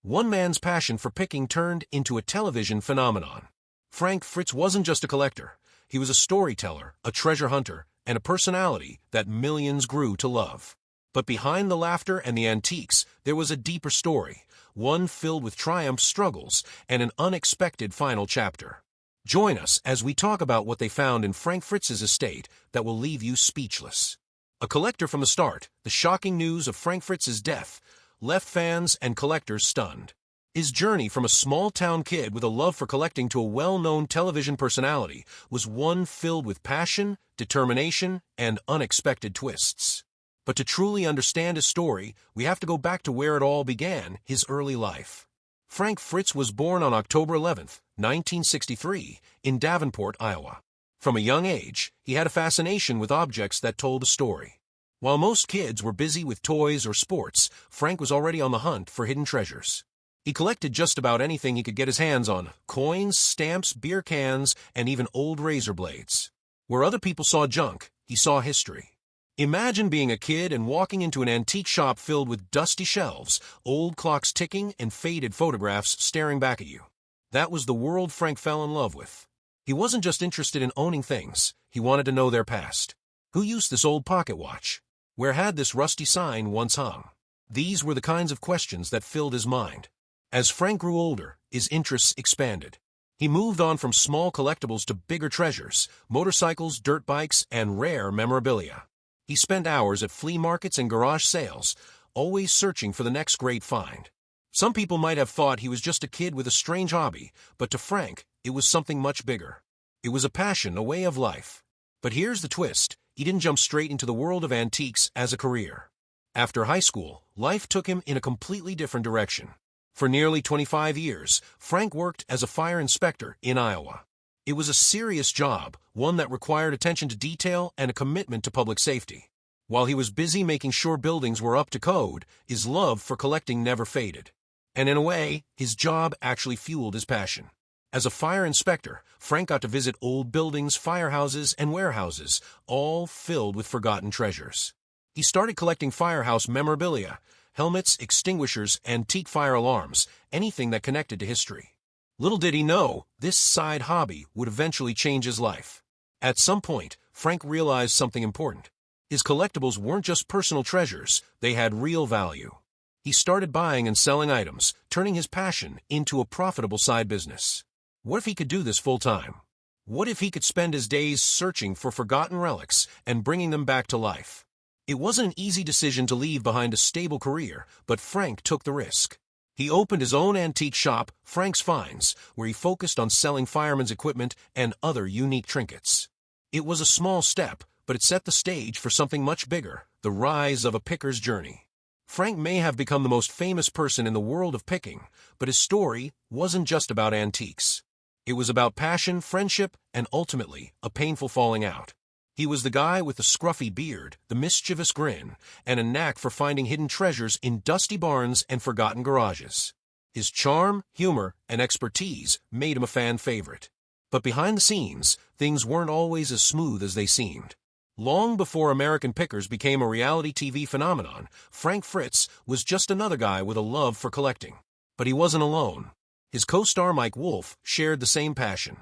One man's passion for picking turned into a television phenomenon. Fritz wasn't just a collector. He was a storyteller, a treasure hunter, and a personality that millions grew to love. But behind the laughter and the antiques, there was a deeper story, one filled with triumphs, struggles, and an unexpected final chapter. Join us as we talk about what they found in Fritz's estate that will leave you speechless. A collector from the start, the shocking news of Fritz's death left fans and collectors stunned. His journey from a small-town kid with a love for collecting to a well-known television personality was one filled with passion, determination, and unexpected twists. But to truly understand his story, we have to go back to where it all began, his early life. Fritz was born on October 11, 1963, in Davenport, Iowa. From a young age, he had a fascination with objects that told a story. While most kids were busy with toys or sports, Frank was already on the hunt for hidden treasures. He collected just about anything he could get his hands on: coins, stamps, beer cans, and even old razor blades. Where other people saw junk, he saw history. Imagine being a kid and walking into an antique shop filled with dusty shelves, old clocks ticking, and faded photographs staring back at you. That was the world Frank fell in love with. He wasn't just interested in owning things, he wanted to know their past. Who used this old pocket watch? Where had this rusty sign once hung? These were the kinds of questions that filled his mind. As Frank grew older, his interests expanded. He moved on from small collectibles to bigger treasures: motorcycles, dirt bikes, and rare memorabilia. He spent hours at flea markets and garage sales, always searching for the next great find. Some people might have thought he was just a kid with a strange hobby, but to Frank, it was something much bigger. It was a passion, a way of life. But here's the twist: he didn't jump straight into the world of antiques as a career. After high school, life took him in a completely different direction. For nearly 25 years, Frank worked as a fire inspector in Iowa. It was a serious job, one that required attention to detail and a commitment to public safety. While he was busy making sure buildings were up to code, his love for collecting never faded. And in a way, his job actually fueled his passion. As a fire inspector, Frank got to visit old buildings, firehouses, and warehouses, all filled with forgotten treasures. He started collecting firehouse memorabilia: helmets, extinguishers, antique fire alarms, anything that connected to history. Little did he know, this side hobby would eventually change his life. At some point, Frank realized something important. His collectibles weren't just personal treasures, they had real value. He started buying and selling items, turning his passion into a profitable side business. What if he could do this full-time? What if he could spend his days searching for forgotten relics and bringing them back to life? It wasn't an easy decision to leave behind a stable career, but Frank took the risk. He opened his own antique shop, Frank's Finds, where he focused on selling firemen's equipment and other unique trinkets. It was a small step, but it set the stage for something much bigger: the rise of a picker's journey. Frank may have become the most famous person in the world of picking, but his story wasn't just about antiques. It was about passion, friendship, and ultimately, a painful falling out. He was the guy with the scruffy beard, the mischievous grin, and a knack for finding hidden treasures in dusty barns and forgotten garages. His charm, humor, and expertise made him a fan favorite. But behind the scenes, things weren't always as smooth as they seemed. Long before American Pickers became a reality TV phenomenon, Fritz was just another guy with a love for collecting. But he wasn't alone. His co-star Mike Wolf shared the same passion.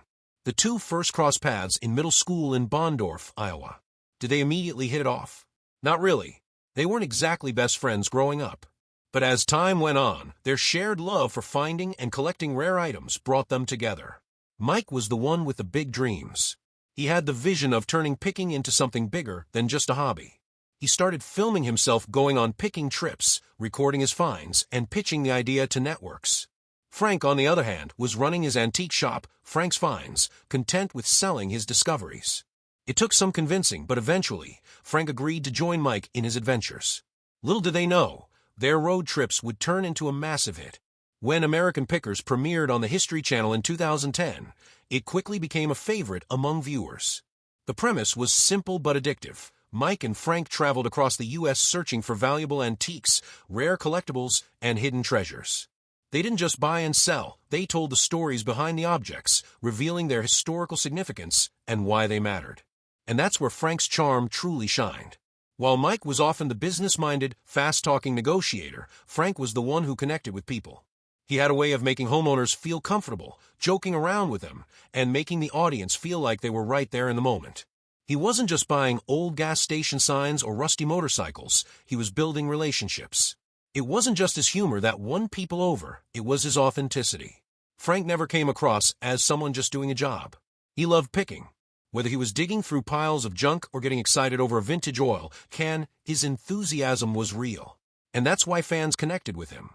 The two first crossed paths in middle school in Bondorf, Iowa. Did they immediately hit it off? Not really. They weren't exactly best friends growing up. But as time went on, their shared love for finding and collecting rare items brought them together. Mike was the one with the big dreams. He had the vision of turning picking into something bigger than just a hobby. He started filming himself going on picking trips, recording his finds, and pitching the idea to networks. Frank, on the other hand, was running his antique shop, Frank's Finds, content with selling his discoveries. It took some convincing, but eventually, Frank agreed to join Mike in his adventures. Little did they know, their road trips would turn into a massive hit. When American Pickers premiered on the History Channel in 2010, it quickly became a favorite among viewers. The premise was simple but addictive. Mike and Frank traveled across the U.S. searching for valuable antiques, rare collectibles, and hidden treasures. They didn't just buy and sell, they told the stories behind the objects, revealing their historical significance and why they mattered. And that's where Frank's charm truly shined. While Mike was often the business-minded, fast-talking negotiator, Frank was the one who connected with people. He had a way of making homeowners feel comfortable, joking around with them, and making the audience feel like they were right there in the moment. He wasn't just buying old gas station signs or rusty motorcycles, he was building relationships. It wasn't just his humor that won people over, it was his authenticity. Frank never came across as someone just doing a job. He loved picking. Whether he was digging through piles of junk or getting excited over a vintage oil can, his enthusiasm was real. And that's why fans connected with him.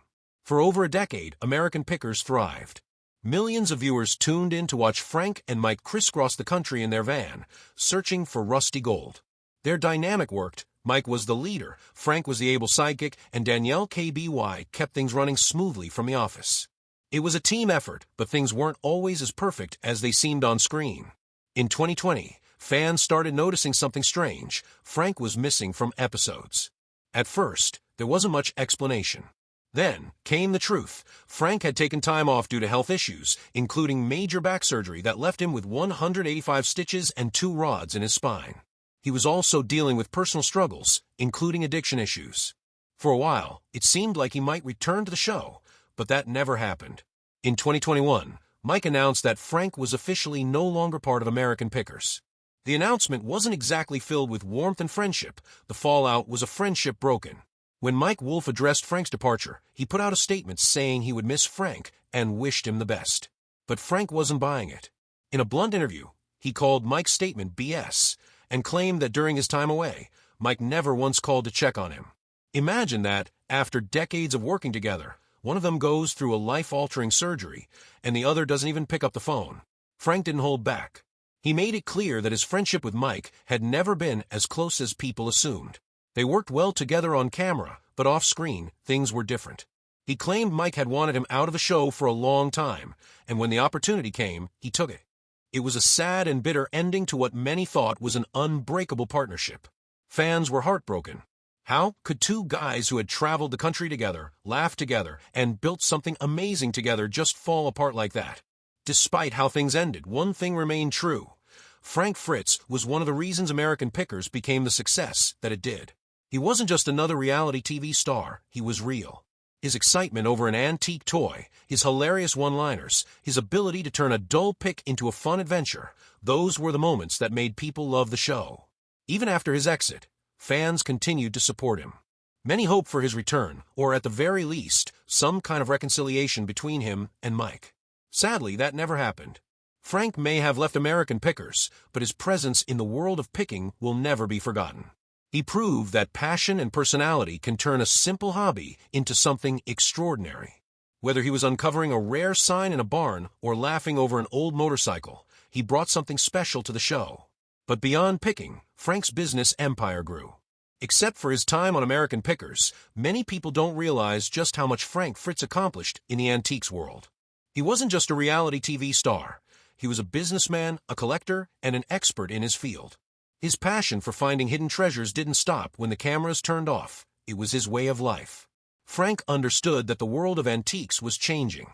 For over a decade, American pickers thrived. Millions of viewers tuned in to watch Frank and Mike crisscross the country in their van, searching for rusty gold. Their dynamic worked. Mike was the leader, Frank was the able sidekick, and Danielle KBY kept things running smoothly from the office. It was a team effort, but things weren't always as perfect as they seemed on screen. In 2020, fans started noticing something strange. Frank was missing from episodes. At first, there wasn't much explanation. Then came the truth. Frank had taken time off due to health issues, including major back surgery that left him with 185 stitches and 2 rods in his spine. He was also dealing with personal struggles, including addiction issues. For a while, it seemed like he might return to the show, but that never happened. In 2021, Mike announced that Frank was officially no longer part of American Pickers. The announcement wasn't exactly filled with warmth and friendship. The fallout was a friendship broken. When Mike Wolfe addressed Frank's departure, he put out a statement saying he would miss Frank and wished him the best. But Frank wasn't buying it. In a blunt interview, he called Mike's statement BS and claimed that during his time away, Mike never once called to check on him. Imagine that, after decades of working together, one of them goes through a life-altering surgery, and the other doesn't even pick up the phone. Frank didn't hold back. He made it clear that his friendship with Mike had never been as close as people assumed. They worked well together on camera, but off-screen, things were different. He claimed Mike had wanted him out of the show for a long time, and when the opportunity came, he took it. It was a sad and bitter ending to what many thought was an unbreakable partnership. Fans were heartbroken. How could 2 guys who had traveled the country together, laughed together, and built something amazing together just fall apart like that? Despite how things ended, one thing remained true. Frank Fritz was one of the reasons American Pickers became the success that it did. He wasn't just another reality TV star, he was real. His excitement over an antique toy, his hilarious one-liners, his ability to turn a dull pick into a fun adventure, those were the moments that made people love the show. Even after his exit, fans continued to support him. Many hoped for his return, or at the very least, some kind of reconciliation between him and Mike. Sadly, that never happened. Frank may have left American Pickers, but his presence in the world of picking will never be forgotten. He proved that passion and personality can turn a simple hobby into something extraordinary. Whether he was uncovering a rare sign in a barn or laughing over an old motorcycle, he brought something special to the show. But beyond picking, Frank's business empire grew. Except for his time on American Pickers, many people don't realize just how much Frank Fritz accomplished in the antiques world. He wasn't just a reality TV star. He was a businessman, a collector, and an expert in his field. His passion for finding hidden treasures didn't stop when the cameras turned off. It was his way of life. Frank understood that the world of antiques was changing.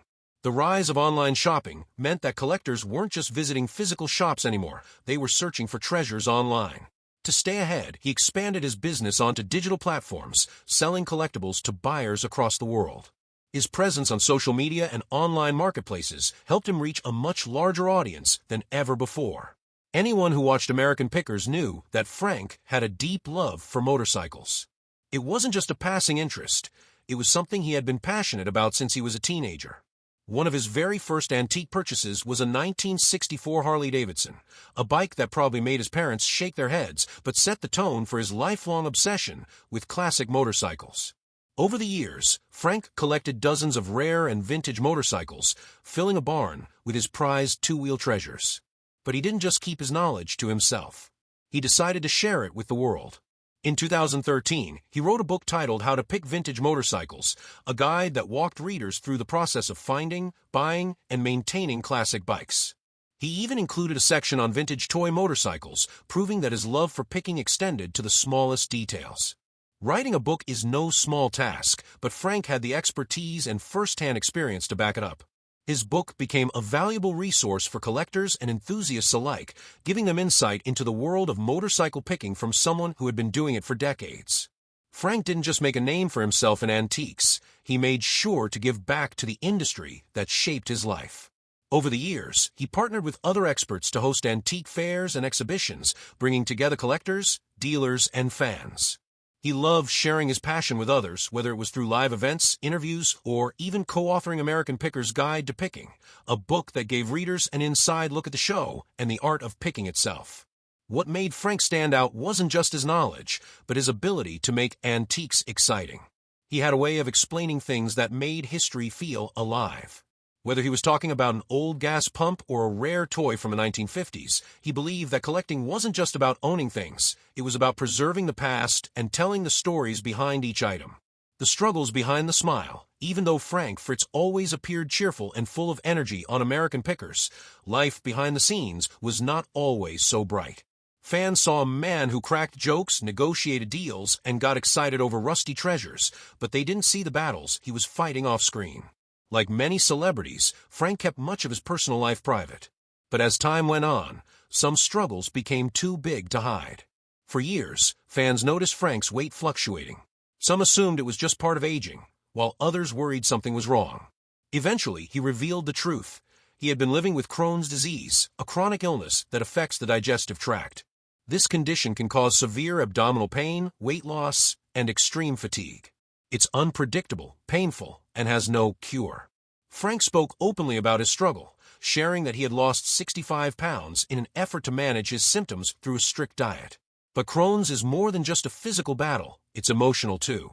The rise of online shopping meant that collectors weren't just visiting physical shops anymore, they were searching for treasures online. To stay ahead, he expanded his business onto digital platforms, selling collectibles to buyers across the world. His presence on social media and online marketplaces helped him reach a much larger audience than ever before. Anyone who watched American Pickers knew that Frank had a deep love for motorcycles. It wasn't just a passing interest, it was something he had been passionate about since he was a teenager. One of his very first antique purchases was a 1964 Harley-Davidson, a bike that probably made his parents shake their heads but set the tone for his lifelong obsession with classic motorcycles. Over the years, Frank collected dozens of rare and vintage motorcycles, filling a barn with his prized 2-wheel treasures. But he didn't just keep his knowledge to himself. He decided to share it with the world. In 2013, he wrote a book titled How to Pick Vintage Motorcycles, a guide that walked readers through the process of finding, buying, and maintaining classic bikes. He even included a section on vintage toy motorcycles, proving that his love for picking extended to the smallest details. Writing a book is no small task, but Frank had the expertise and first-hand experience to back it up. His book became a valuable resource for collectors and enthusiasts alike, giving them insight into the world of motorcycle picking from someone who had been doing it for decades. Frank didn't just make a name for himself in antiques, he made sure to give back to the industry that shaped his life. Over the years, he partnered with other experts to host antique fairs and exhibitions, bringing together collectors, dealers, and fans. He loved sharing his passion with others, whether it was through live events, interviews, or even co-authoring American Picker's Guide to Picking, a book that gave readers an inside look at the show and the art of picking itself. What made Frank stand out wasn't just his knowledge, but his ability to make antiques exciting. He had a way of explaining things that made history feel alive. Whether he was talking about an old gas pump or a rare toy from the 1950s, he believed that collecting wasn't just about owning things, it was about preserving the past and telling the stories behind each item. The struggles behind the smile. Even though Fritz always appeared cheerful and full of energy on American Pickers, life behind the scenes was not always so bright. Fans saw a man who cracked jokes, negotiated deals, and got excited over rusty treasures, but they didn't see the battles he was fighting off-screen. Like many celebrities, Frank kept much of his personal life private. But as time went on, some struggles became too big to hide. For years, fans noticed Frank's weight fluctuating. Some assumed it was just part of aging, while others worried something was wrong. Eventually, he revealed the truth. He had been living with Crohn's disease, a chronic illness that affects the digestive tract. This condition can cause severe abdominal pain, weight loss, and extreme fatigue. It's unpredictable, painful, and has no cure. Frank spoke openly about his struggle, sharing that he had lost 65 pounds in an effort to manage his symptoms through a strict diet. But Crohn's is more than just a physical battle, it's emotional too.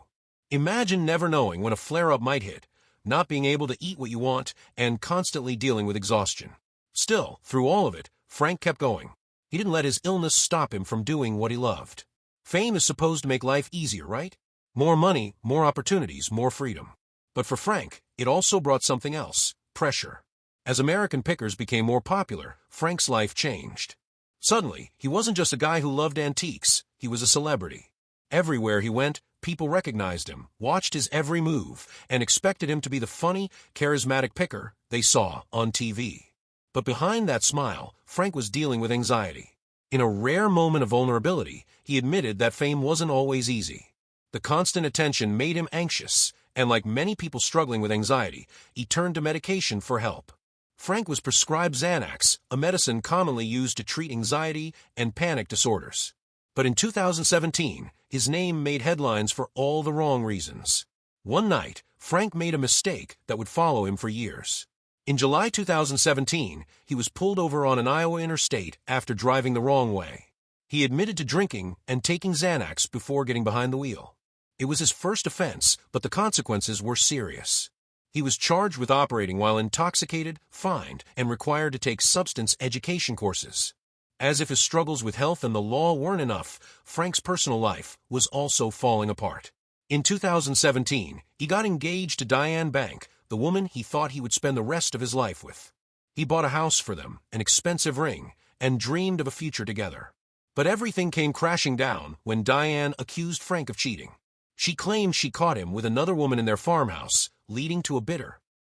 Imagine never knowing when a flare-up might hit, not being able to eat what you want, and constantly dealing with exhaustion. Still, through all of it, Frank kept going. He didn't let his illness stop him from doing what he loved. Fame is supposed to make life easier, right? More money, more opportunities, more freedom. But for Frank, it also brought something else: pressure. As American Pickers became more popular, Frank's life changed. Suddenly, he wasn't just a guy who loved antiques, he was a celebrity. Everywhere he went, people recognized him, watched his every move, and expected him to be the funny, charismatic picker they saw on TV. But behind that smile, Frank was dealing with anxiety. In a rare moment of vulnerability, he admitted that fame wasn't always easy. The constant attention made him anxious, and like many people struggling with anxiety, he turned to medication for help. Frank was prescribed Xanax, a medicine commonly used to treat anxiety and panic disorders. But in 2017, his name made headlines for all the wrong reasons. One night, Frank made a mistake that would follow him for years. In July 2017, he was pulled over on an Iowa interstate after driving the wrong way. He admitted to drinking and taking Xanax before getting behind the wheel. It was his first offense, but the consequences were serious. He was charged with operating while intoxicated, fined, and required to take substance education courses. As if his struggles with health and the law weren't enough, Frank's personal life was also falling apart. In 2017, he got engaged to Diane Bank, the woman he thought he would spend the rest of his life with. He bought a house for them, an expensive ring, and dreamed of a future together. But everything came crashing down when Diane accused Frank of cheating. She claimed she caught him with another woman in their farmhouse, leading to a bitter,